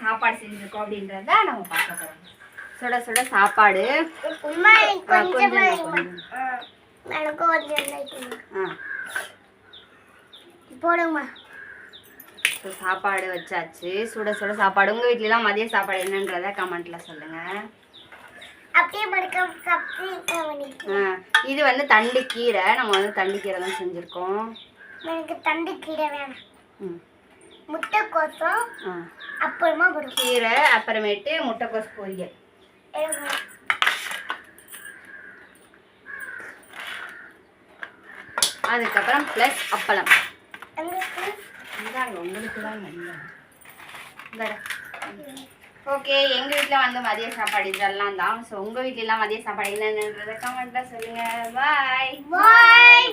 சாப்பாடு செஞ்சுருக்கோம் அப்படின்றத நம்ம பார்க்க போகிறோம். சுட சுட சாப்பாடு போடுங்கம்மா. சாப்பாடு வச்சாச்சு, சுட சுட சாப்பாடு. உங்கள் வீட்லலாம் மதிய சாப்பாடு என்னன்றதை கமெண்ட்டில் சொல்லுங்கள். இது வந்து தண்டு கீரை, நம்ம வந்து தண்டு கீரை தான் செஞ்சுருக்கோம். எனக்கு தண்டு கீரை வேணும். முட்டைக்கோஸும் அப்புறமா கீரை, அப்புறமேட்டு முட்டைக்கோஸ் பொரியல். அதுக்கப்புறம் ப்ளஸ் அப்பளம். உங்களுக்கு தான் ஓகே. எங்கள் வீட்டில் வந்து மதிய சாப்பாடு இதெல்லாம் தான். ஸோ உங்கள் வீட்டிலலாம் மதிய சாப்பாடு என்னென்னன்றதை கமெண்ட்டாக சொல்லுங்கள். பாய்.